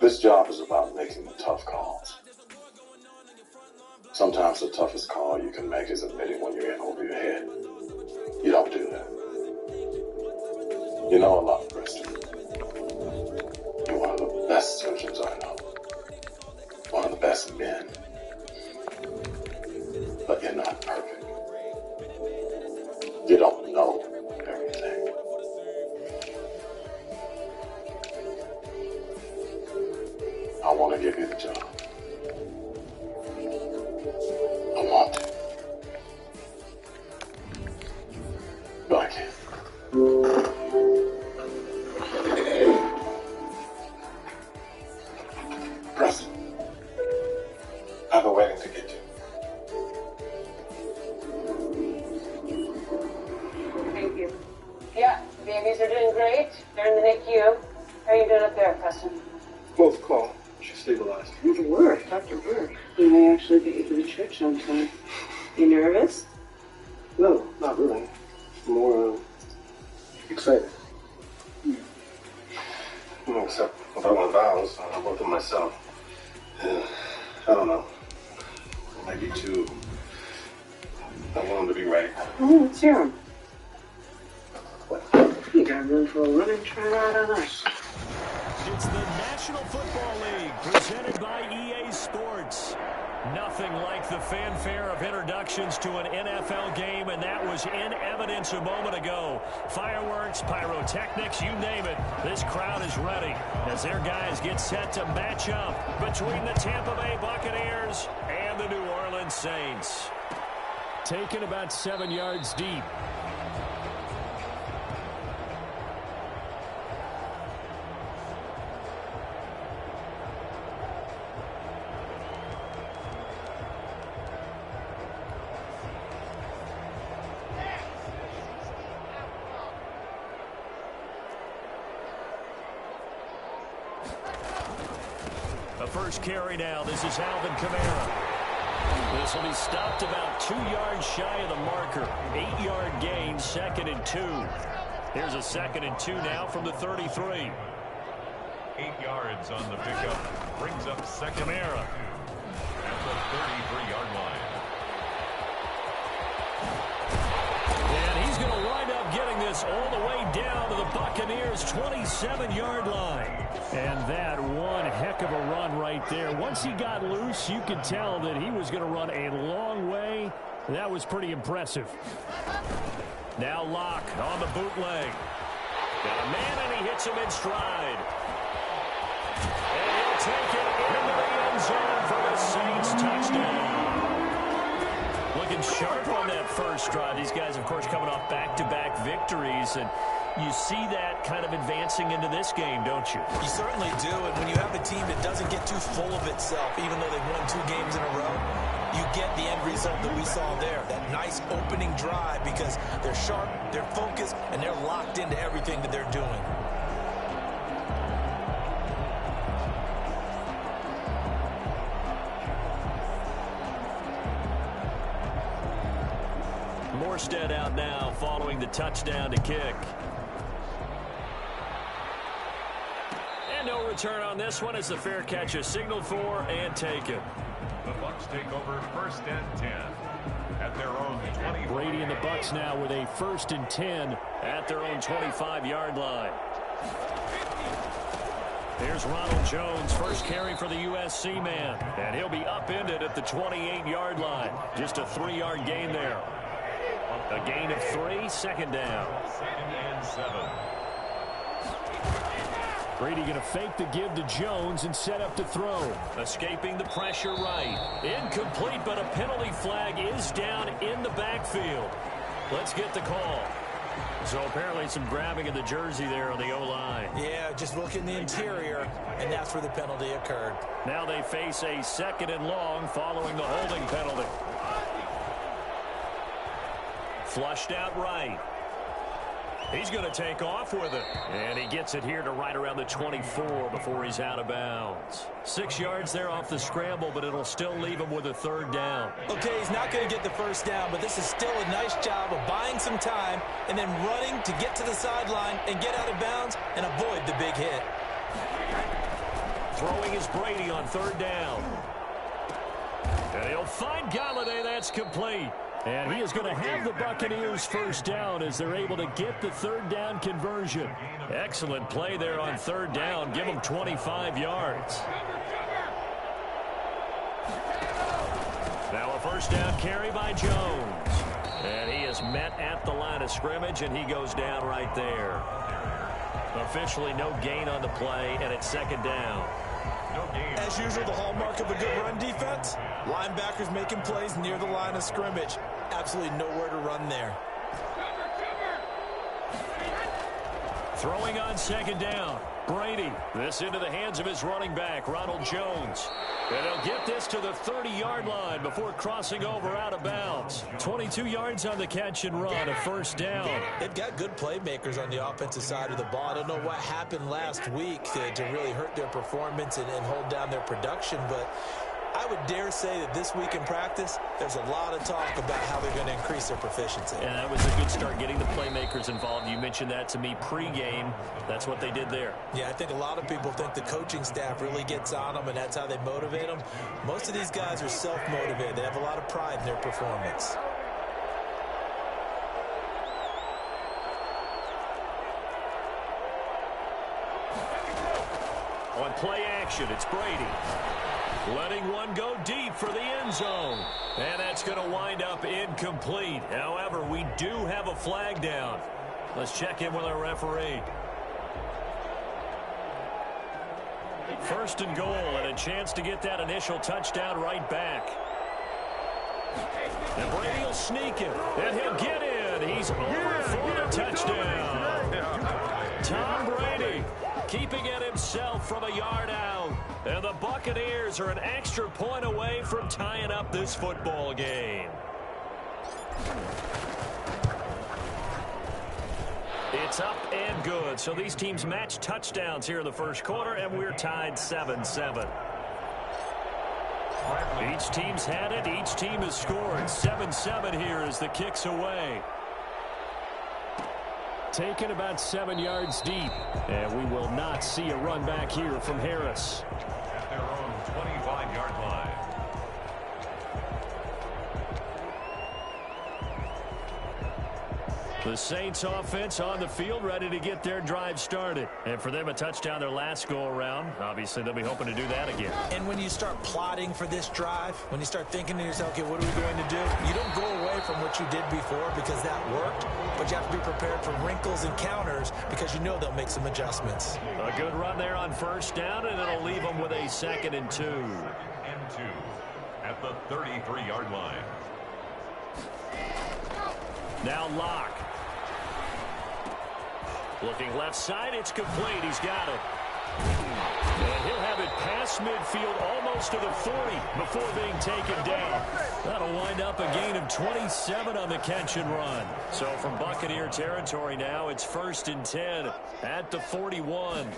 This job is about making the tough calls. Sometimes the toughest call you can make is admitting when you're in over your head. You don't do that. You know a lot, Preston. You're one of the best surgeons I know. One of the best men. But you're not perfect. You don't know everything. I want to give you the job. I want to. But I can't. Preston, I have a wedding to get to. Thank you. Yeah, the babies are doing great. They're in the NICU. How are you doing up there, Preston? Both call. She's stabilized. Good work, Dr. Burke. He may actually get you to the church on time. You nervous? No, not really. More excited. Except about my vows. I wrote them myself. And I don't know. It might be too. I want them to be right. Let's hear them. You got room for a run and try it out on us. It's the National Football League presented by EA Sports. Nothing like the fanfare of introductions to an NFL game, and that was in evidence a moment ago. Fireworks, pyrotechnics, you name it. This crowd is ready as their guys get set to match up between the Tampa Bay Buccaneers and the New Orleans Saints. Taken about 7 yards deep. The first carry now. This is Alvin Kamara. This will be stopped about 2 yards shy of the marker. 8-yard gain, 2nd and 2. Here's a 2nd and 2 now from the 33. 8 yards on the pickup. Brings up second. Kamara. At the 33-yard line. And he's going to wind up getting this all the way down to the Buccaneers' 27-yard line. And that one heck of a run right there. Once he got loose, you could tell that he was going to run a long way. That was pretty impressive. Now Locke on the bootleg. Got a man, and he hits him in stride. And he'll take it into the end zone for the Saints touchdown. Looking sharp on that first drive. These guys, of course, coming off back-to-back victories, and you see that kind of advancing into this game, don't you? You certainly do, and when you have a team that doesn't get too full of itself, even though they've won 2 games in a row, you get the end result that we saw there, that nice opening drive, because they're sharp, they're focused, and they're locked into everything that they're doing. Morstead out now following the touchdown to kick. And no return on this one as the fair catch is signaled for and taken. The Bucs take over 1st and 10 at their own 20. Brady and the Bucs now with a 1st and 10 at their own 25-yard line. There's Ronald Jones, first carry for the USC man. And he'll be upended at the 28-yard line. Just a 3-yard gain there. A gain of 3, 2nd down. 2nd and 7. Brady going to fake the give to Jones and set up to throw. Escaping the pressure right. Incomplete, but a penalty flag is down in the backfield. Let's get the call. So apparently some grabbing of the jersey there on the O-line. Yeah, just look in the interior, and that's where the penalty occurred. Now they face a 2nd and long following the holding penalty. Flushed out right. He's going to take off with it. And he gets it here to right around the 24 before he's out of bounds. 6 yards there off the scramble, but it'll still leave him with a 3rd down. Okay, he's not going to get the 1st down, but this is still a nice job of buying some time and then running to get to the sideline and get out of bounds and avoid the big hit. Throwing is Brady on third down. And he'll find Galladay. That's complete. And he is going to have the Buccaneers first down as they're able to get the third down conversion. Excellent play there on third down. Give them 25 yards. Now a first down carry by Jones. And he is met at the line of scrimmage, and he goes down right there. Officially no gain on the play, and it's second down. As usual, the hallmark of a good run defense, linebackers making plays near the line of scrimmage. Absolutely nowhere to run there. Throwing on second down, Brady. This into the hands of his running back, Ronald Jones. And he'll get this to the 30-yard line before crossing over out of bounds. 22 yards on the catch and run, a first down. They've got good playmakers on the offensive side of the ball. I don't know what happened last week to really hurt their performance and hold down their production, but I would dare say that this week in practice, there's a lot of talk about how they're going to increase their proficiency. And that was a good start getting the playmakers involved. You mentioned that to me pregame. That's what they did there. Yeah, I think a lot of people think the coaching staff really gets on them, and that's how they motivate them. Most of these guys are self-motivated. They have a lot of pride in their performance. On play action, it's Brady. Letting one go deep for the end zone. And that's going to wind up incomplete. However, we do have a flag down. Let's check in with our referee. First and goal, and a chance to get that initial touchdown right back. And Brady will sneak it, and he'll get in. He's over for the touchdown. Tom Brady keeping it himself from a yard out. And the Buccaneers are an extra point away from tying up this football game. It's up and good. So these teams match touchdowns here in the first quarter, and we're tied 7-7. Each team's had it. Each team has scored. 7-7 here as the kick's away. Taken about 7 yards deep. And we will not see a run back here from Harris. At their own 25-yard line. The Saints offense on the field, ready to get their drive started. And for them, a touchdown their last go-around. Obviously, they'll be hoping to do that again. And when you start plotting for this drive, when you start thinking to yourself, okay, what are we going to do? You don't go away from what you did before because that worked, but you have to be prepared for wrinkles and counters because you know they'll make some adjustments. A good run there on first down, and it'll leave them with a 2nd and 2. 2nd and 2 at the 33-yard line. Now Locke. Looking left side, it's complete. He's got it. And he'll have it past midfield almost to the 40 before being taken down. That'll wind up a gain of 27 on the catch and run. So from Buccaneer territory now, it's 1st and 10 at the 41.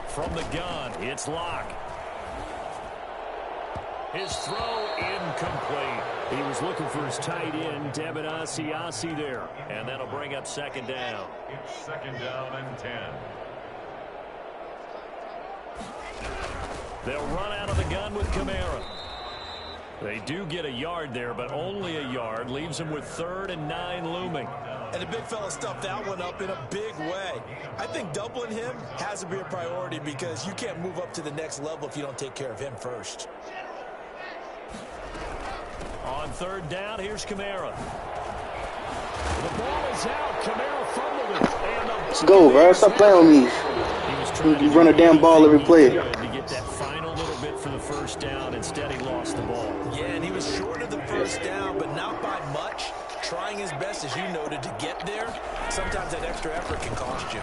From the gun, it's Locke. His throw incomplete. He was looking for his tight end, Devin Asiasi there. And that'll bring up 2nd down. It's 2nd down and 10. They'll run out of the gun with Kamara. They do get a yard there, but only a yard. Leaves them with 3rd and 9 looming. And the big fella stuffed that one up in a big way. I think doubling him has to be a priority because you can't move up to the next level if you don't take care of him first. On 3rd down, here's Kamara. The ball is out. Kamara fumbled it. And let's go, bro. Stop playing with me. You run a damn ball every play. To get that final little bit for the first down. Instead, he lost the ball. Yeah, and he was short of the first down, but not by much. Trying his best, as you noted, to get there. Sometimes that extra effort can cost you.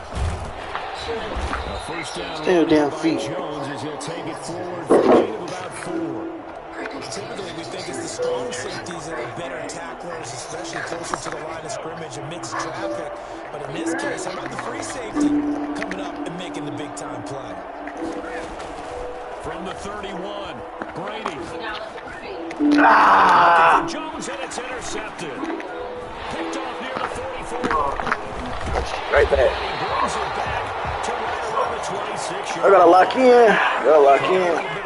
First down. Stay on damn feet. Jones as he'll take it forward for a gain of about 4. Typically, we think it's the strong safeties that are better tacklers, especially closer to the line of scrimmage amidst traffic. But in this case, how about the free safety coming up and making the big-time play? From the 31, Brady. Ah! Jones, and it's intercepted. Picked off near the 44. Right there. He brings it back to right around the I gotta lock in.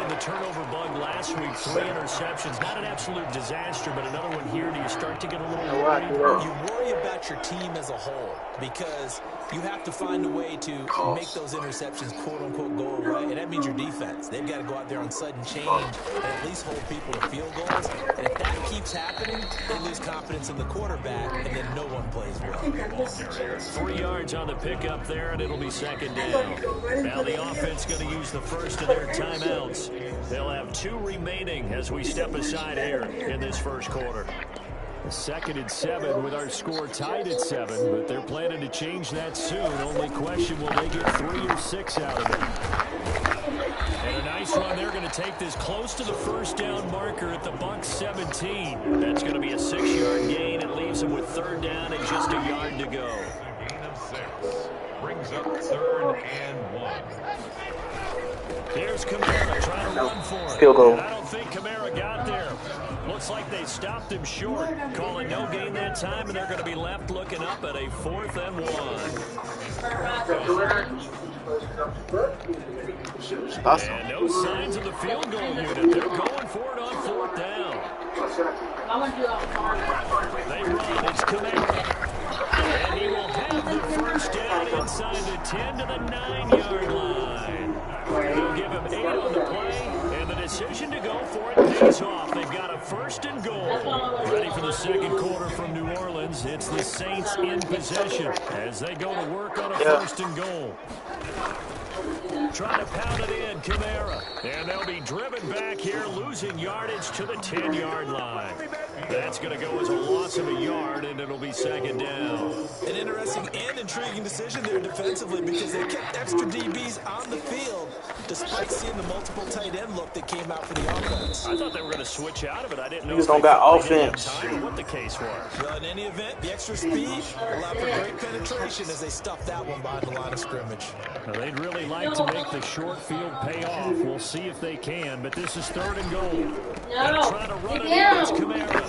The turnover bug last week, 3 interceptions. Not an absolute disaster, but another one here. Do you start to get a little worried? You worry about your team as a whole because you have to find a way to make those interceptions, quote-unquote, go away, and that means your defense. They've got to go out there on sudden change and at least hold people to field goals. And if that keeps happening, they lose confidence in the quarterback, and then no one plays well. 3 yards on the pickup there, and it'll be second down. Now the offense going to use the first of their timeouts. They'll have 2 remaining as we step aside here in this first quarter. 2nd and 7 with our score tied at 7, but they're planning to change that soon. Only question, will they get 3 or 6 out of it? And a nice run. They're going to take this close to the first down marker at the Bucks 17. That's going to be a 6-yard gain. It leaves them with 3rd down and just a yard to go. Gain of 6. Brings up 3rd and 1. Here's Kamara trying to run for it. Field goal. And I don't think Kamara got there. Looks like they stopped him short. Calling no gain that time, and they're going to be left looking up at a 4th and 1. And no signs of the field goal unit. They're going for it on 4th down. They run. It's Kamara. And he will have the first down inside the 10 to the 9-yard line. They'll give him 8 on the play, and the decision to go for it pays off. They've got a 1st and goal. Ready for the second quarter from New Orleans. It's the Saints in possession as they go to work on a 1st and goal. Trying to pound it in, Kamara. And they'll be driven back here, losing yardage to the 10-yard line. That's going to go as a loss of a yard, and it'll be second down. An interesting and intriguing decision there defensively because they kept extra DBs on the field despite seeing the multiple tight end look that came out for the offense. I thought they were going to switch out of it. I didn't know Niggas don't got offense. what the case was. Well, in any event, the extra speed allowed for great penetration as they stuffed that one behind the line of scrimmage. Now, they'd really like to make the short field pay off. We'll see if they can, but this is 3rd and goal. They're trying to run it in. It's Kamara.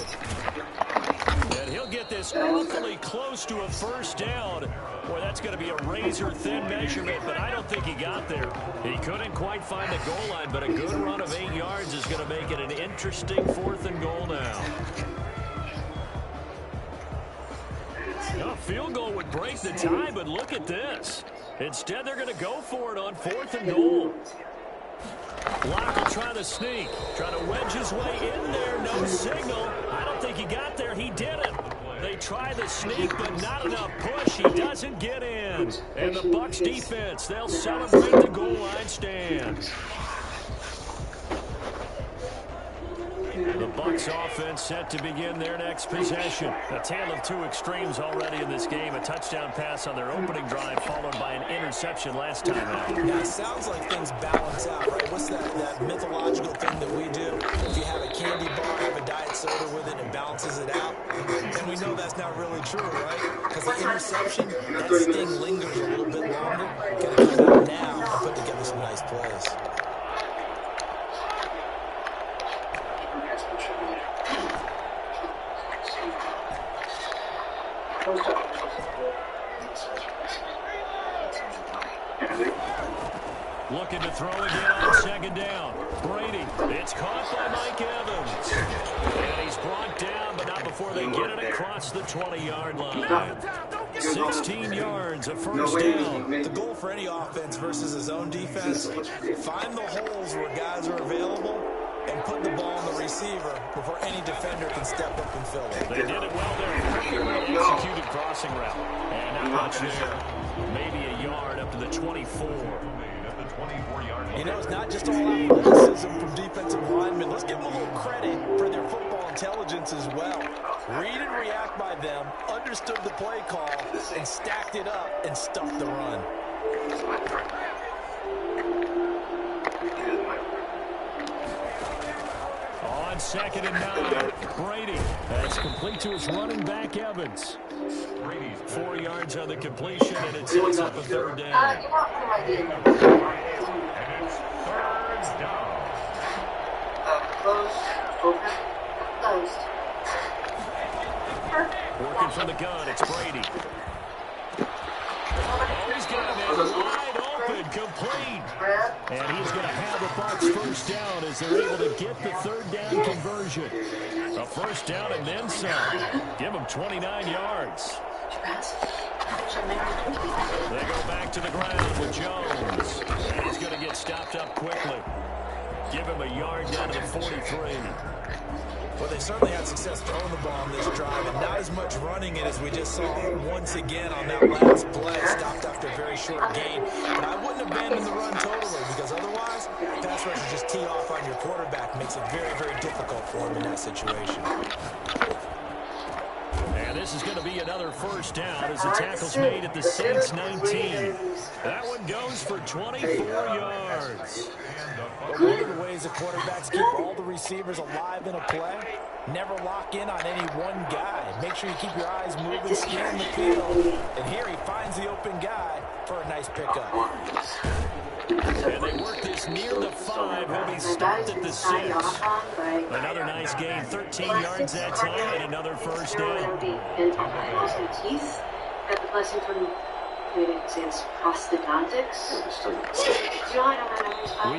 And he'll get this awfully close to a 1st down. Boy, that's going to be a razor-thin measurement, but I don't think he got there. He couldn't quite find the goal line, but a good run of 8 yards is going to make it an interesting 4th and goal now. A field goal would break the tie, but look at this. Instead, they're going to go for it on 4th and goal. Block will try to sneak. Try to wedge his way in there. No signal. I don't think he got there. He didn't. They try the sneak, but not enough push. He doesn't get in. And the Bucs defense, they'll celebrate the goal line stand. The Bucs offense set to begin their next possession. A tale of 2 extremes already in this game. A touchdown pass on their opening drive followed by an interception last time out. Yeah, it sounds like things balance out, right? What's that mythological thing that we do? If you have a candy bar, have a diet soda with it, and balances it out. And we know that's not really true, right? Because the interception, that sting lingers a little bit longer. Got to come out now and put together some nice plays. Looking to throw again on 2nd down. Brady, it's caught by Mike Evans. And he's brought down, but not before they get it across the 20-yard line. 16 yards, a 1st down. The goal for any offense versus his own defense, find the holes where guys are available and put the ball on the receiver before any defender can step up and fill it. They did it well there. Pretty well executed crossing route. And not much there. Maybe a yard up to the 24. You know, it's not just all athleticism from defensive linemen. Let's give them a little credit for their football intelligence as well. Read and react by them, understood the play call, and stacked it up and stuffed the run. On 2nd and 9, Brady. That's complete to his running back, Evans. 4 yards on the completion, and it sets up a 3rd down. And it's 3rd down. Closed. Open. Closed. Working from the gun, it's Brady. Oh, he's got him in wide open. complete. And he's going to have the Bucs first down as they're able to get the third down conversion. A first down and then some. Give him 29 yards. They go back to the ground with Jones. And he's going to get stopped up quickly. Give him a yard down to the 43. Well, they certainly had success throwing the ball on this drive, and not as much running it as we just saw once again on that last play. Stopped after a very short gain. But I wouldn't abandon the run totally, because otherwise, pass rushers just tee off on your quarterback. Makes it very, very difficult for him in that situation. And this is going to be another first down as the tackle's made at the Saints 19. That one goes for 24 yards. But one of the ways the quarterbacks keep all the receivers alive in a play, never lock in on any one guy. Make sure you keep your eyes moving, scan the field. And here he finds the open guy for a nice pickup. And they work this near the 5. He'll be stopped at the 6. Another nice gain, 13 yards that time, and another first down. We've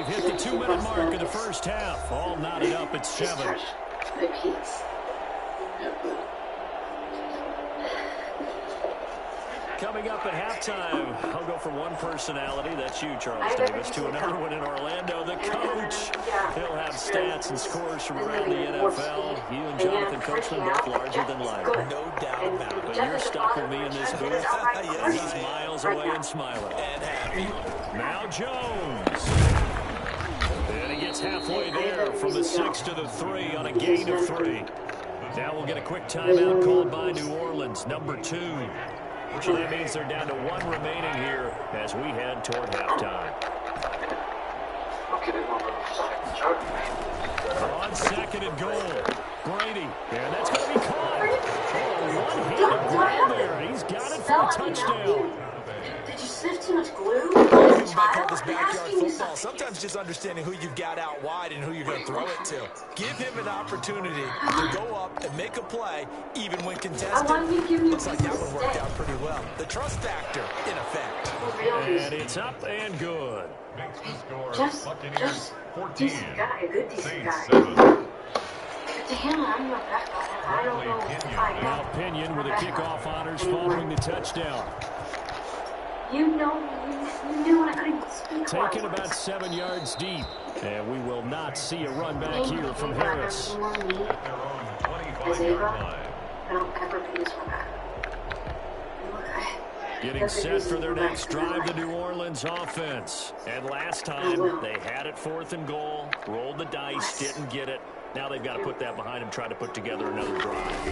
hit the 2-minute mark of the first half. All knotted up at 7. Coming up at halftime, I'll go from one personality, that's you, Charles Davis, to another one in Orlando, the coach. He'll have stats and scores from around the NFL. You and Jonathan Coachman both larger than life. No doubt about it. But you're stuck with me in this booth. Yeah, he's miles away and smiling. And happy. Now Jones. And he gets halfway there from the 6 to the 3 on a gain of 3. Now we'll get a quick timeout called by New Orleans, number 2. So that means they're down to 1 remaining here as we head toward halftime. On 2nd and goal, Brady, and that's going to be caught. Oh, one-handed grab there. He's got it for a touchdown. Did you sift too much glue? This backyard football. Sometimes just understanding who you've got out wide and who you're going to throw it to. Give him an opportunity to go up and make a play, even when contested. Looks like that one worked out pretty well. The trust factor, in effect. And it's up and good. Makes the score Just Buccaneers 14. decent guy, a good decent Saints guy. 7. But to him, I'm not that guy. I don't know if I Now know. Pinion with the kickoff honors following the touchdown. You knew when I couldn't speak. Taken about 7 yards deep. And we will not see a run back here from Harris. At their own 25-yard line. I don't ever be this one. Getting set for their next drive, the New Orleans offense. And last time, they had it 4th and goal, rolled the dice, didn't get it. Now they've got to put that behind them, try to put together another drive.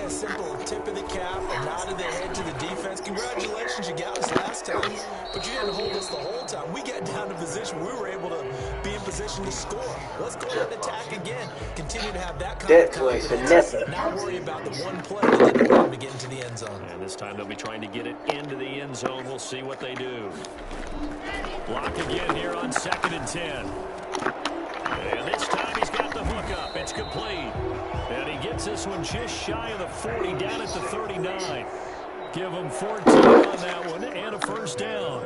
A simple tip of the cap, a nod of the head to the defense. Congratulations, you got us last time. But you didn't hold us the whole time. We got down to position. We were able to be in position to score. Let's go ahead and attack again. Continue to have that kind of confidence. Not worry about the one play that didn't allow them to get into the end zone. And this time they'll be trying to get it into the end zone. We'll see what they do. Block again here on 2nd and 10. And this time he's got the hook up. It's complete. And he gets this one just shy of the 40, down at the 39. Give him 14 on that one and a first down.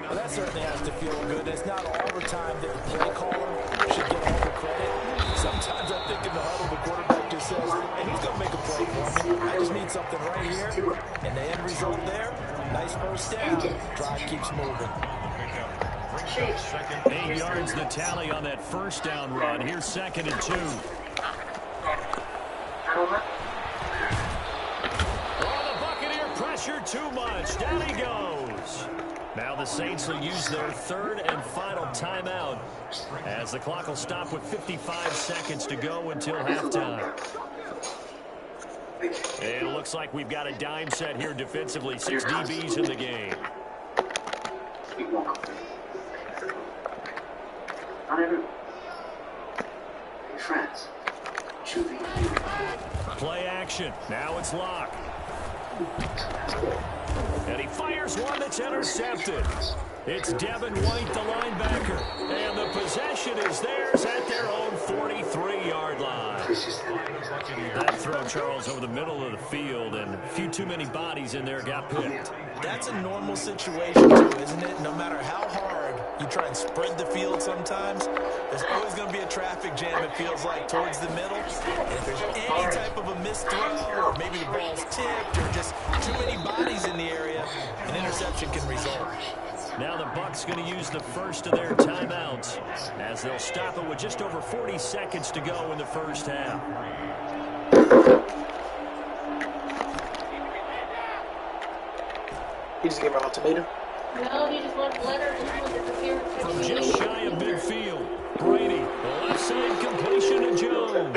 Well, that certainly has to feel good. It's not all the time that the play caller should get all the credit. Sometimes I think in the huddle, the quarterback just says, hey, who's going to make a play for me? I just need something right here. And the end result there, nice first down. Drive keeps moving. 8 yards the tally on that first down run. Here's 2nd and 2. Oh, the Buccaneer pressure too much. Down he goes. Now the Saints will use their 3rd and final timeout as the clock will stop with 55 seconds to go until halftime. And it looks like we've got a dime set here defensively. 6 DBs in the game. Not everyone. Your friends. Play action. Now it's Locke. And he fires one that's intercepted. It's Devin White, the linebacker. And the possession is theirs at their own 43-yard line. That throw, Charles, over the middle of the field, and a few too many bodies in there got picked. That's a normal situation, too, isn't it? No matter how hard you try and spread the field sometimes, there's always going to be a traffic jam, it feels like, towards the middle. And if there's any type of a missed throw, or maybe the ball's tipped, or just too many bodies in the area, an interception can result. Now the Bucs going to use the first of their timeouts as they'll stop it with just over 40 seconds to go in the first half. He just gave an ultimatum. No, he just wanted letter From just shy of midfield, Brady, the left side completion to Jones.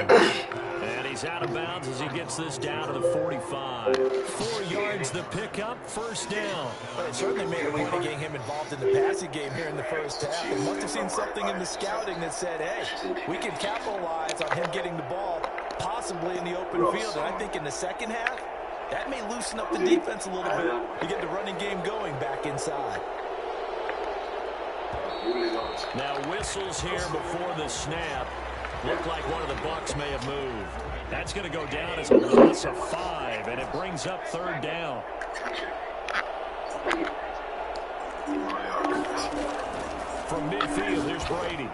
And he's out of bounds as he gets this down to the 45. 4 yards the pickup, first down. But it certainly made a point of getting him involved in the passing game here in the first half. They must have seen something in the scouting that said, hey, we can capitalize on him getting the ball, possibly in the open field. And I think in the second half, that may loosen up the defense a little bit to get the running game going back inside. Now whistles here before the snap. Looked like one of the Bucs may have moved. That's going to go down as a loss of 5, and it brings up third down. From midfield, here's Brady.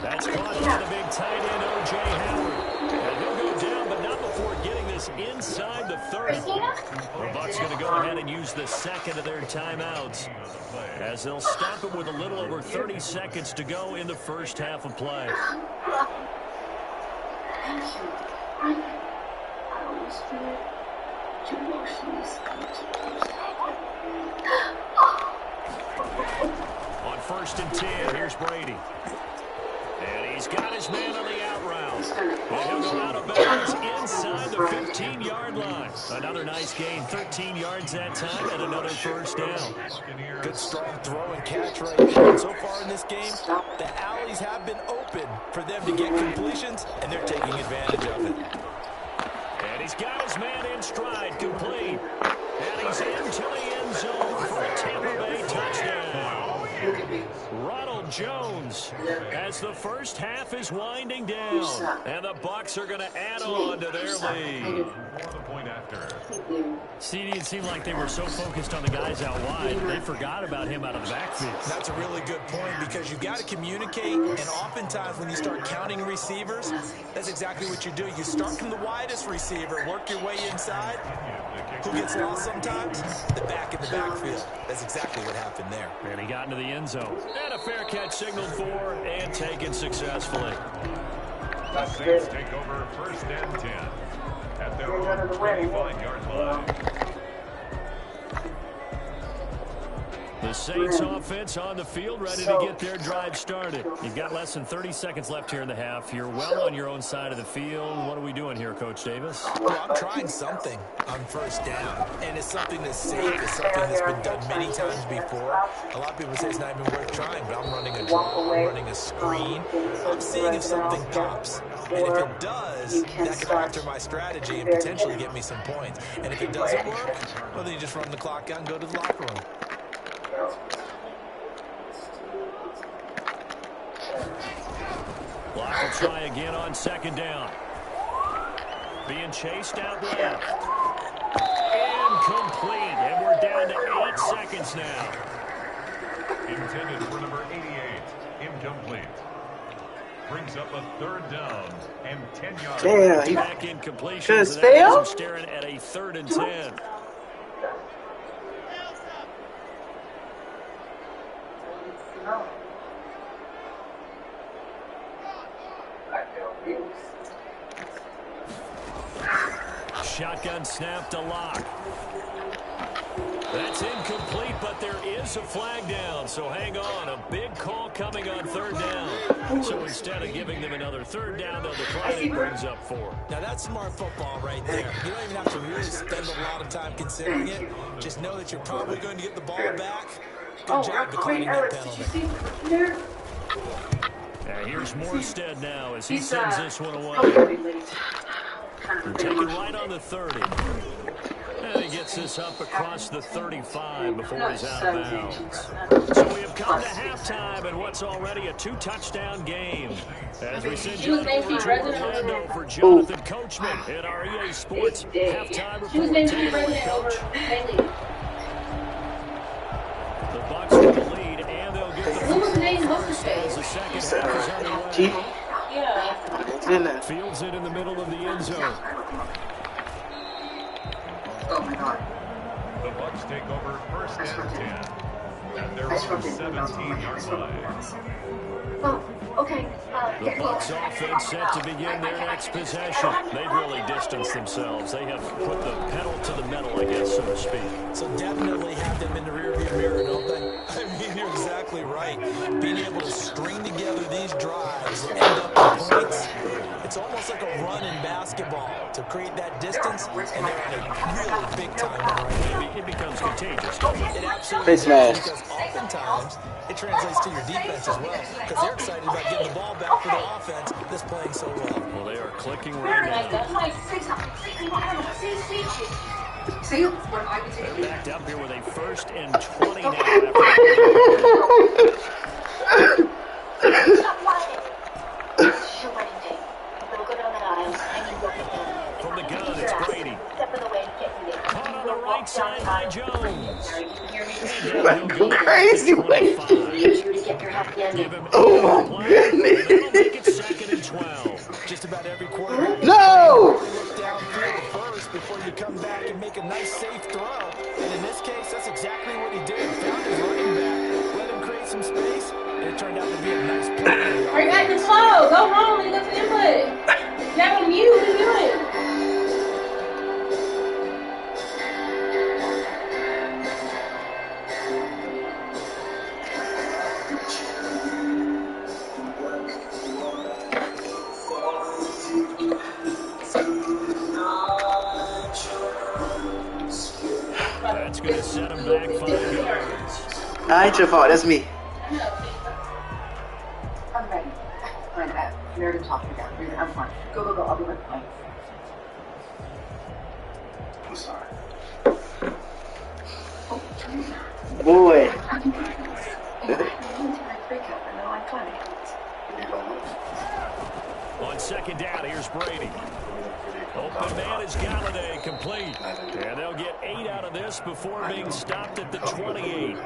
That's caught by the big tight end, O.J. Howard. And he'll go down, but not before getting this inside the 30. The Bucs going to go ahead and use the second of their timeouts as they'll stop it with a little over 30 seconds to go in the first half of play. On 1st and 10, here's Brady. And he's got his man on the out route. And he'll go out of bounds inside the 15-yard line. Another nice gain, 13 yards that time, and another first down. Good strong throw and catch right there. So far in this game, the alleys have been open for them to get completions, and they're taking advantage of it. And he's got his man in stride, complete. And he's into the end zone for a Tampa Bay touchdown. Ronald Jones as the first half is winding down, and the Bucs are going to add on to their lead. For the point after. CD, it seemed like they were so focused on the guys out wide, they forgot about him out of the backfield. That's a really good point because you've got to communicate, and oftentimes when you start counting receivers, that's exactly what you do. You start from the widest receiver, work your way inside. Who gets lost sometimes? The back in the backfield. That's exactly what happened there. And he got into the end zone. And a fair catch signaled for and taken successfully. The Saints take over 1st and 10 at their own 25-yard line. The Saints offense on the field, ready to get their drive started. You've got less than 30 seconds left here in the half. You're well on your own side of the field. What are we doing here, Coach Davis? Well, I'm trying something on 1st down, and it's something that's safe. It's something that's been done many times before. A lot of people say it's not even worth trying, but I'm running a draw, I'm running a screen. I'm seeing if something pops, and if it does, that can alter my strategy and potentially get me some points. And if it doesn't work, well, then you just run the clock out and go to the locker room. Block will try again on 2nd down. Being chased out left. Incomplete. And we're down to 8 seconds now. Intended for number 88. Incomplete. Brings up a 3rd down and 10 yards. Damn, he Back in completion. just So that failed? has him staring at a 3rd and 10. Shotgun snap to Locke. That's incomplete, but there is a flag down, so hang on. A big call coming on 3rd down. So instead of giving them another 3rd down, they'll decline it, brings up 4. Now, that's smart football right there. You don't even have to really spend a lot of time considering it. Just know that you're probably going to get the ball back. Good job declining that penalty. And here's Morstead now as he sends this one away. Taken right on the 30. And he gets this up across the 35 before he's out of bounds. So we have come to halftime in what's already a 2-touchdown game. As we send you over to Orlando for Jonathan Coachman at our EA Sports halftime report. Take it away, Coach. The Bucs with the lead, and they'll get the as the second half is underway. Chief. Yeah. It's in there. Fields it in the middle of the end zone. Oh my god. The Bucks take over first and 10. At their own 17-yard line. Oh, okay. The Bucks offense set to begin their next possession. They've really distanced themselves. They have put the pedal to the metal, I guess, so to speak. So definitely have them in the rearview mirror, don't they? I mean, you're exactly right. Being able to string together these drives and end up with points, it's almost like a run in basketball to create that distance, and they're on a really big-time run right now. It becomes contagious, doesn't it? It absolutely Face mask. does, because oftentimes it translates to your defense as well, because they're excited about getting the ball back for the offense that's playing so well. Well, they are clicking right now. See what I would They're say. backed up here with a 1st and 20 now after Stop whining. It's your wedding day. We'll go down the aisle and you look at him. from the gun, it's Brady. Step in the way to get you there. Caught on the right side by Jones. Like crazy, wait. I need you to get your happy ending. Give him Oh my goodness. That'll make it 2nd and 12. Just about every quarterback. No! Look downfield first before you come back and make a nice safe throw. And in this case, that's exactly what he did. Found his running back, let him create some space, and it turned out to be a nice play. Are you acting slow? Go home and get the input. You have a mute. What are you doing? That's going to set him back 5 yards. Nah, ain't your fault. That's me. I'm ready. Fine, we already talked about it. I'm fine. Go, go, go. I'll be right back. I'm sorry. Boy. On 2nd down, here's Brady. Open man is Galladay, complete. And they'll get 8 out of this before being stopped at the 28.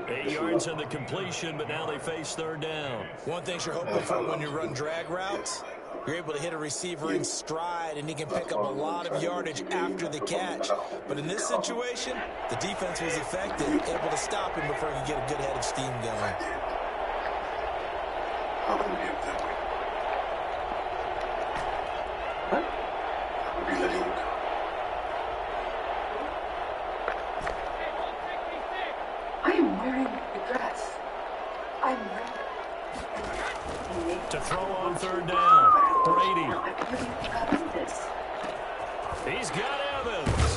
8 yards on the completion, but now they face 3rd down. One thing you're hoping for when you run drag routes, you're able to hit a receiver in stride, and he can pick up a lot of yardage after the catch. But in this situation, the defense was effective, able to stop him before he could get a good head of steam going. I wouldn't be up that way. What? I would be letting you go. I am wearing the dress. I'm ready. To throw on 3rd down, Brady. He's got Evans.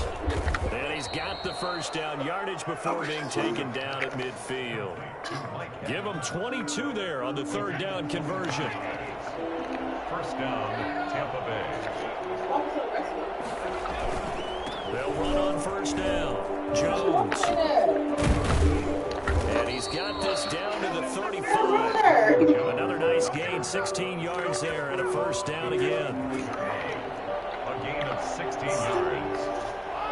And he's got the 1st down yardage before being taken down at midfield. Give him 22 there on the 3rd down conversion. 1st down, Tampa Bay. They'll run on 1st down. Jones. And he's got this down to the 35. Another nice gain, 16 yards there, and a 1st down again. A gain of 16 yards.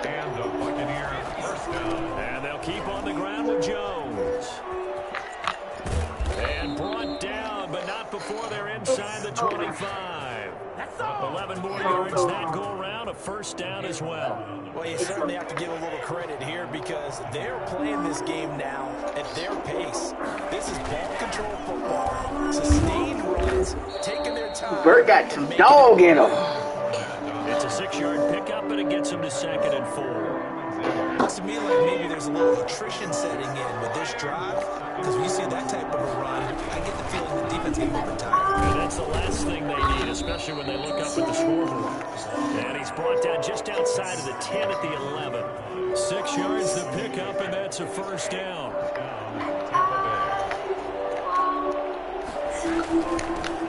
And the Buccaneers 1st down. And they'll keep on the ground with Jones. And brought down, but not before they're inside the 25. 11 more yards that go around, a 1st down as well. Well, you certainly have to give a little credit here because they're playing this game now at their pace. This is ball control football, sustained runs, taking their time. Bert got some dog in him. It's a 6-yard pickup, but it gets him to 2nd and 4. Looks to me like maybe there's a little attrition setting in with this drive because when you see that type of a run, I get the feeling the defense getting overtired. And that's the last thing they need, especially when they look up at the scoreboard. And he's brought down just outside of the 10 at the 11. 6 yards to pick up, and that's a 1st down.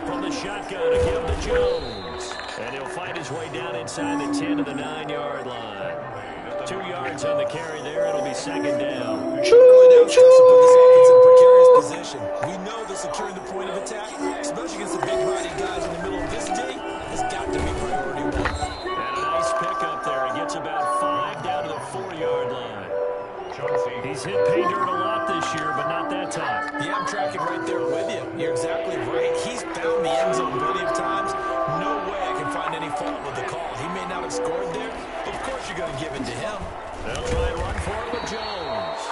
From the shotgun, a give to Jones. And he'll fight his way down inside the 10 to the 9-yard line. 2 yards on the carry there. It'll be 2nd down. Position. We know that securing the point of attack, especially against the big-bodied guys in the middle of this D, has got to be priority 1. And a nice pickup there. He gets about 5 down to the 4-yard line. He's hit pay dirt a lot this year, but not that time. Yeah, I'm tracking right there with you. You're exactly right. He's found the end zone plenty of times. No way I can find any fault with the call. He may not have scored there, but of course you're going to give it to him. They'll try and run for it with Jones.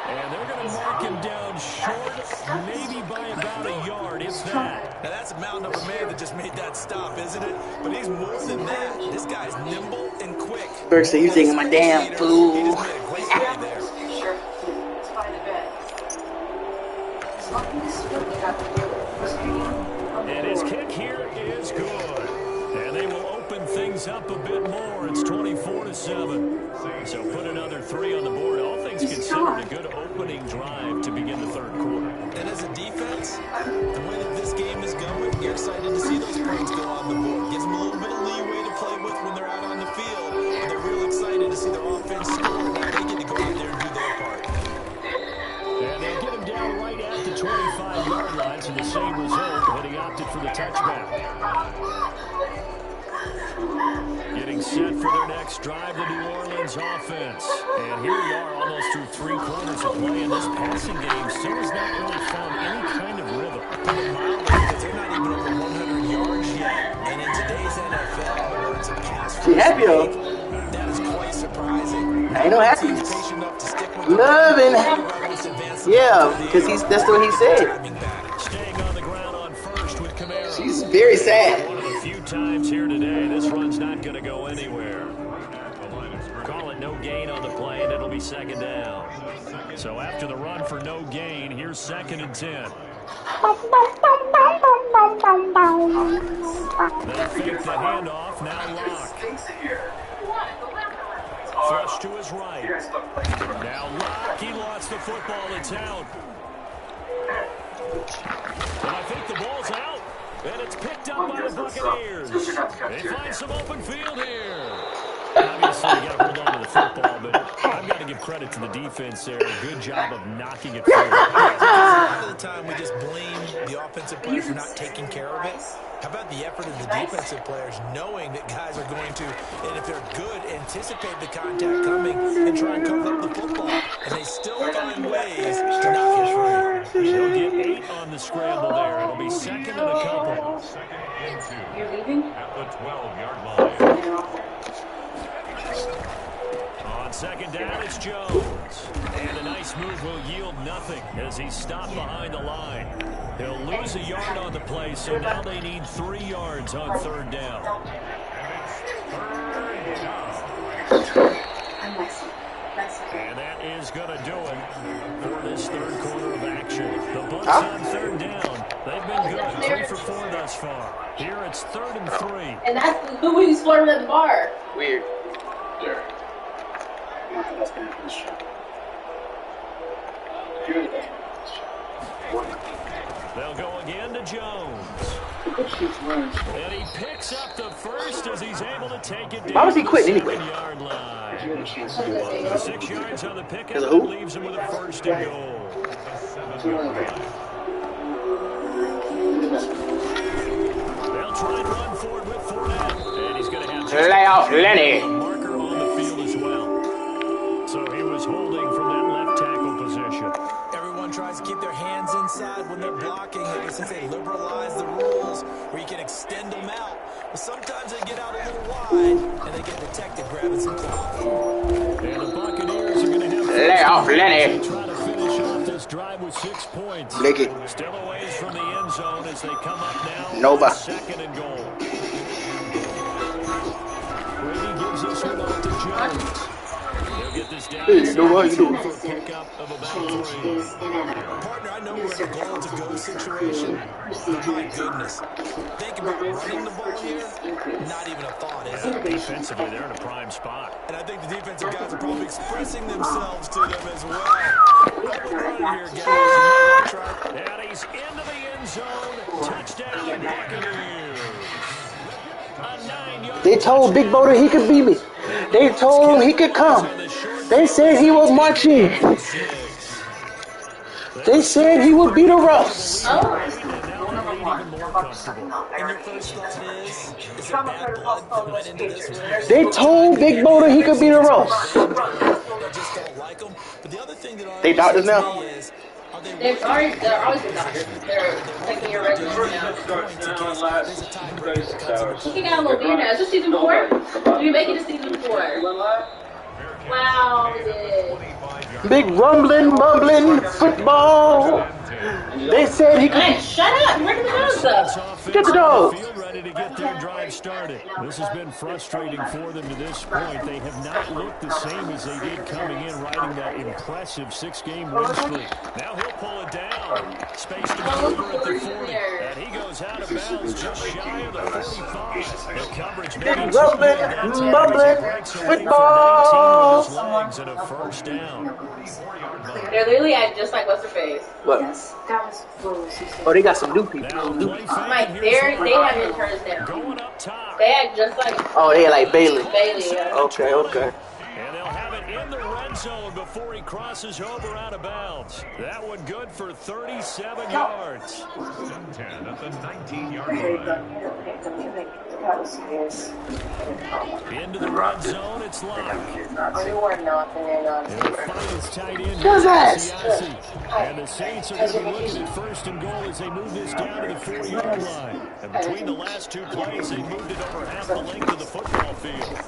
And they're going to mark him down short, maybe by about a yard, if that. Now that's a mountain of a man that just made that stop, isn't it? But he's more than that. This guy's nimble and quick. First thing you thinking, my damn He fool. just made a great play there. Sure. It's fine to bed. As long as you have to do it. And his kick here is good. And they will open things up a bit more. It's 24-7. So put another 3 on the board. All things considered, a good opening drive to begin the third quarter. And as a defense, the way that this game is going, you're excited to see those points go on the board. Gives them a little bit of leeway to play with when they're out on the field. And they're real excited to see their offense score. Now they get to go out there and do their part. And they'll get him down right at the 25-yard line, so the same result, but he opted for the touchback. Getting set for their next drive, the New Orleans offense. And here we are, almost through 3 quarters of play, and this passing game still has not really found any kind of rhythm. Because they're not even over 100 yards yet. And in today's NFL, where it's a pass She happy though. that is quite surprising. I ain't no happy. He's patient enough to stick with Loving. it. Yeah, because that's what he said. Staying on the ground on first with Kamara. She's very sad. One of the few times here today, this run's not going to go anywhere. Call it no gain on the play, and it'll be second down. So after the run for no gain, here's 2nd and 10. They fake the handoff, now Locke. Flush to his right. Now Locke, he lost the football, it's out. And I think the ball's out, and it's picked up by the Buccaneers. They find some open field here. Obviously, you got to hold on to the football, but I've got to give credit to the defense there. Good job of knocking it forward. A lot of the time, we just blame the offensive players for not taking care of it. How about the effort of the defensive players knowing that guys are going to, and if they're good, anticipate the contact coming and try and cover up the football. And they still find ways to knock it free. They'll get 8 on the scramble there. It'll be 2nd and a couple. 2nd and 2. You're leaving? At the 12-yard line. On 2nd down, it's Jones. And a nice move will yield nothing as he's stopped behind the line. He'll lose a yard on the play, so now they need 3 yards on 3rd down. And that is going to do it for this third quarter of action. The Bucs on 3rd down. They've been good. 3 for 4 thus far. Here it's 3rd and 3. And that's who he's flirting at the bar. Weird. Derek. Nothing else can happen this show. Good. They'll go again to Jones. And he picks up the first as he's able to take it down. Why was he quitting anyway? 7-yard line. 6 yards on the pickup Hello? and leaves him with a 1st and goal. They'll try and run forward with Fournette. And he's going to have just Lay off Lenny. a marker on the field as well. So he was holding from that left tackle position. Everyone tries to keep their hands inside when they're blocking, ever since they liberalize the rules where you can extend them out. But sometimes they get out a little wide, and they get detected grabbing some cloth. And the Buccaneers are going to have Lay off Lenny. try to finish off this drive with 6 points. Lick it. Still a ways from the end zone as they come up now. Nova. 2nd and goal. Brady gives this one off to Jones. They'll get this down. Hey, Nova, how you doing? For a pickup of about 3. Partner, I know we're in a goal-to-go situation, but my goodness. Think about running the ball here, not even a thought, is it? Defensively, they're in a prime spot. And I think the defensive guys are probably expressing themselves to them as well. What we're running here, guys. And he's into the end zone. Touchdown, Buccaneers. A 9-yard. They told Big Bo that he could beat me. They told him he could come. They said he would march in. They said he would beat the Russ. And your first thought is it bad blood that went into this one? They told Big Bo that he could beat the Russ. I just don't like them. But the other thing that They doctors now? is, are they They're always the doctors. They're like your regular now. points in case there's a tiebreaker that comes into He got a little beer now. Is this season 4? Did we make it to season 4? Wow, we did. Big rumbling, mumbling football. They said he could. Hey, shut up! You're making the dogs up. Get the dog. Field ready to get their drive started. This has been frustrating for them to this point. They have not looked the same as they did coming in, riding that impressive 6-game win streak. Now he'll pull it down. Space to maneuver at the 40. And he goes out of bounds just shy of the 45. The coverage Big rumbling, mumbling football. legs and a first down. They're literally acting just like what's her face. What? That was close. Oh, they got some new people. Now, New play people. fake. Like, they have interns now. Going up top. They act just like Oh, they like Bailey. Bailey. Yeah. Okay, okay. And they'll have it in the red zone before he crosses over out of bounds. That one good for 37 yards. 10 at the 19-yard line. Into the red zone, it's locked. You are not, and they're not. He'll find his tight end. Who's that? Siasi. And the Saints are going to be looking at first and goal as they move this down to the 4-yard line. And between the last two plays, they moved it over half the length of the football field.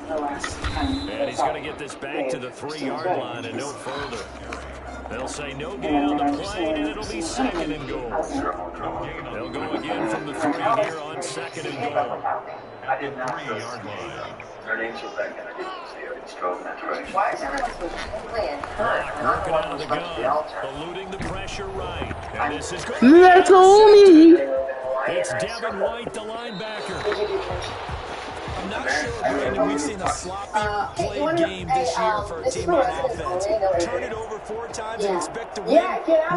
And he's going to get this back to the 3-yard line and no further. They'll say no gain on the play, and it'll be second and goal. They'll go again from the 3 here on second and goal. I did not 3-yard line. her name so back and I didn't see her. It's drove in that direction. Why is everyone supposed to be playing hurt? Working out of the gun, eluding the pressure right. And this is good. Let's go me. It's Devin White, the linebacker. I'm not sure, Brandon, we've seen a sloppy play game this year for a team on offense. Turn it over 4 times and expect to win.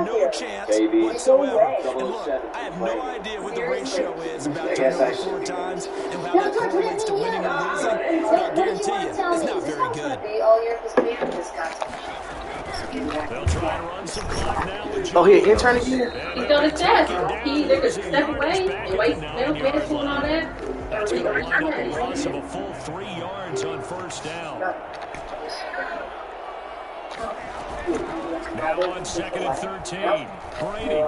No chance whatsoever. And look, I have no idea what the ratio is about turning over 4 times and how that correlates to winning or losing. But I guarantee you, it's not very good. They'll try and run some clock now with Oh, he an intern again? He's on his desk. He either could step away and wait middle minutes and all that. That's going to wind up a loss of a full 3 yards on first down. Now on second and 13. Brady.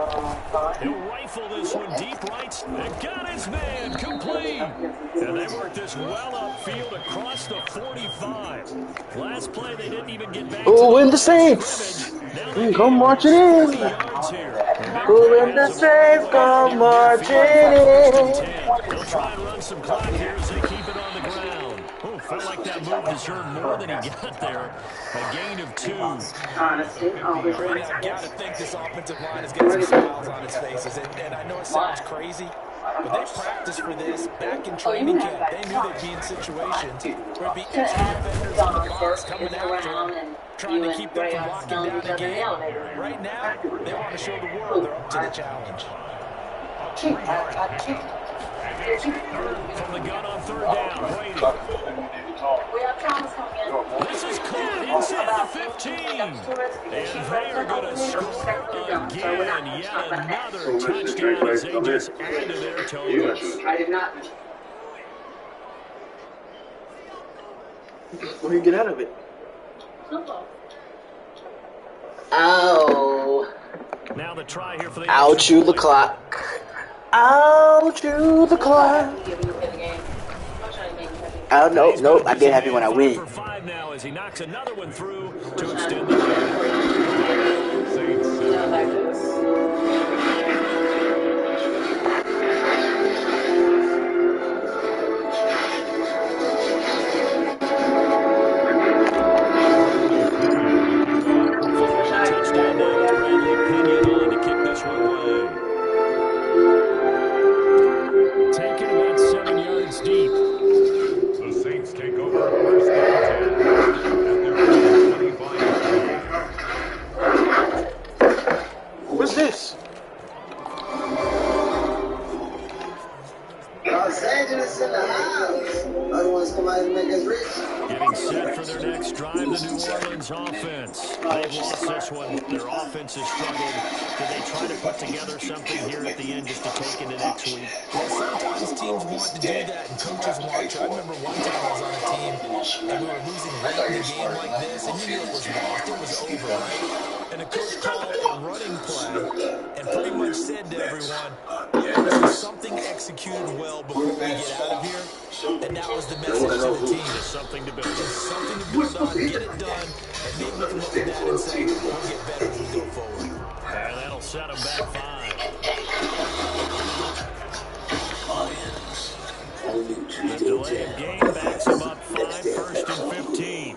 He'll rifle this one deep right. They've got his man complete. And they worked this well upfield across the 45. Last play, they didn't even get back. Oh, in the Saints. Come marching in. Who in the Saints come marching in. They'll try and run some clock here as they keep it on the ground. Oh, felt like that move deserved more than he got there. A gain of 2. Brandon, I've got to think this offensive line is getting some smiles on its faces. And I know it sounds crazy, but they practiced for this back in training camp. They knew they'd be in situations where it'd be extra defenders on the box coming after them, trying to keep them from locking down the game. Right now, they want to show the world they're up to the challenge. From the gun on third down, Brady. We have Thomas coming in. This is caught inside the 15. And they are going to score again. Yet another touchdown as they just add to their totals. I did not. Where you get out of it? Ow. Now the try here for the I'll chew the clock. I'll chew the clock. Oh, no, I get happy when I win. For 5 now as he knocks another one through to extend the lead. Touchdown now, it's Bradley Pinion on to kick this one away. Taking about 7 yards deep. The Saints take over first and 10 at their 25. What's this? Los Angeles in the house. Other ones come out and make us rich. Getting set for their next drive, the New Orleans offense. They've lost this one. Their offense has struggled. Did they try to put together something here at the end just to take into next week? Well, sometimes teams want to do that and coaches want to. I remember one time I was on a team and we were losing late in the game like this and you knew it was lost. It was over, right? and the coach called a running play and pretty much said to everyone, this is something executed well before we get out of here. And that was the message to the team. Just something to build. Just something to build on, get it done, and maybe we can look at that and say, we'll get better as we go forward. And that'll set them back 5. The delay of game backs them up 5, 1st and 15.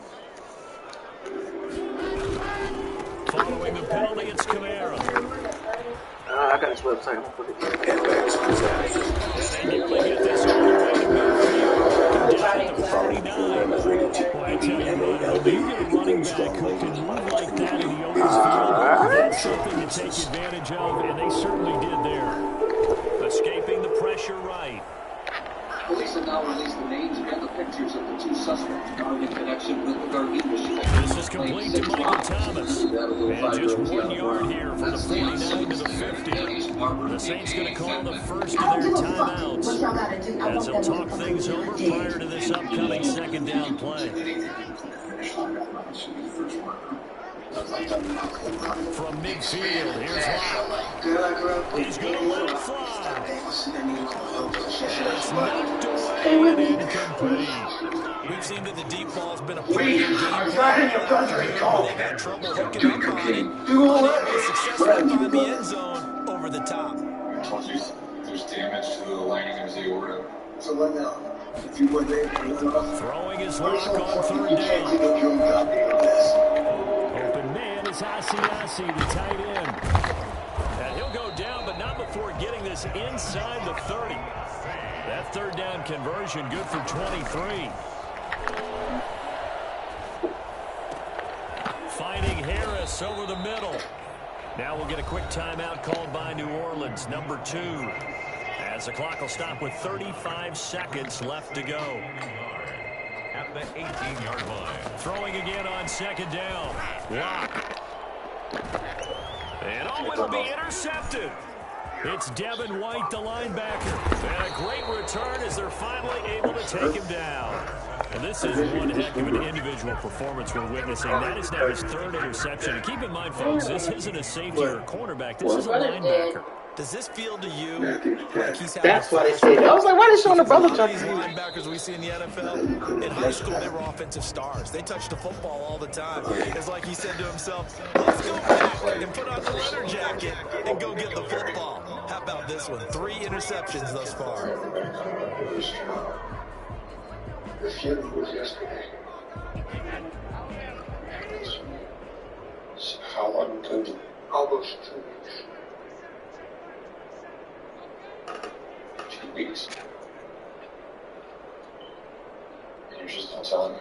Following the penalty, it's Kamara. I got his website. I'm going to put it in. And they nearly get this all the way to midfield. Down at the 49. Boy, I tell you what, you get a running back who can move like that in the open field, that's something to take advantage of, and they certainly did there. Escaping the pressure right. Police have now released the names and the pictures of the 2 suspects found in connection with the Gargano shooting. This is complete to Michael Thomas. And just 1 yard here from the 49 to the 50. The Saints going to call the first of their timeouts as they'll talk things over prior to this upcoming second down play. From midfield, here's Locke. He's going to let it fly. It's knocked away and incomplete. We've seen that the deep ball's been a pretty good game. They've had trouble hooking up on it. Unable to successfully find the end zone over the top. There's damage to the lining of the aorta. So what now? If you were there, throwing his lock on 3rd down. Open man is Asiasi, the tight end. And he'll go down, but not before getting this inside the 30. That 3rd down conversion good for 23. Finding Harris over the middle. Now we'll get a quick timeout called by New Orleans, number 2. As the clock will stop with 35 seconds left to go. At the 18-yard line. Throwing again on 2nd down. Lock. And it'll be intercepted. It's Devin White, the linebacker. And a great return as they're finally able to take him down. And this is one heck of an individual performance we're witnessing. That is now his 3rd interception. And keep in mind, folks, this isn't a safety or a cornerback. This is a linebacker. Does this feel to you like he's having That's why they say that. I was like, why are they showing the brother chucking? These linebackers we see in the NFL, in high school, they were offensive stars. They touched the football all the time. It's like he said to himself, let's go back and put on the leather jacket and go get the football. How about this one? 3 interceptions thus far. The funeral was yesterday. How long did it? Almost 2 weeks. 2 weeks. And you're just not telling me?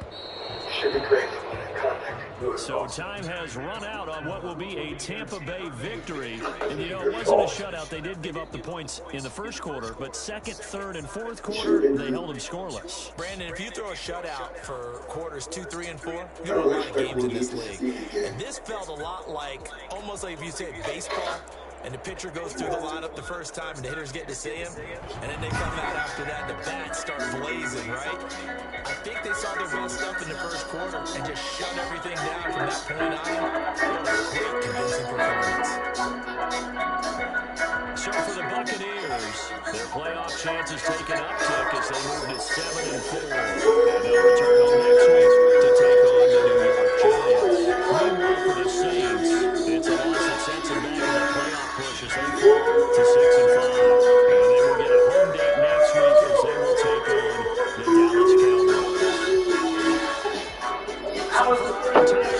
Should be great when I contact you. So time has run out on what will be a Tampa Bay victory. And, you know, it wasn't a shutout. They did give up the points in the first quarter, but 2nd, 3rd, and 4th quarter, they held them scoreless. Brandon, if you throw a shutout for quarters 2, 3, and 4, you know a lot of games in this league. And this felt a lot like, almost like if you say baseball, and the pitcher goes through the lineup the first time and the hitters get to see him, and then they come out after that, the bats start blazing, right? I think they saw their best stuff in the first quarter and just shut everything down from that point on. What a great, convincing performance. So for the Buccaneers, their playoff chances take an uptick as they move to 7-4. And they'll return home next week to take on the New York Giants. Meanwhile, for the Saints, it's a loss that sets them back in the playoff push as they fall to 6-5. And they will get a home date next week as they will take on the Dallas Cowboys. So for the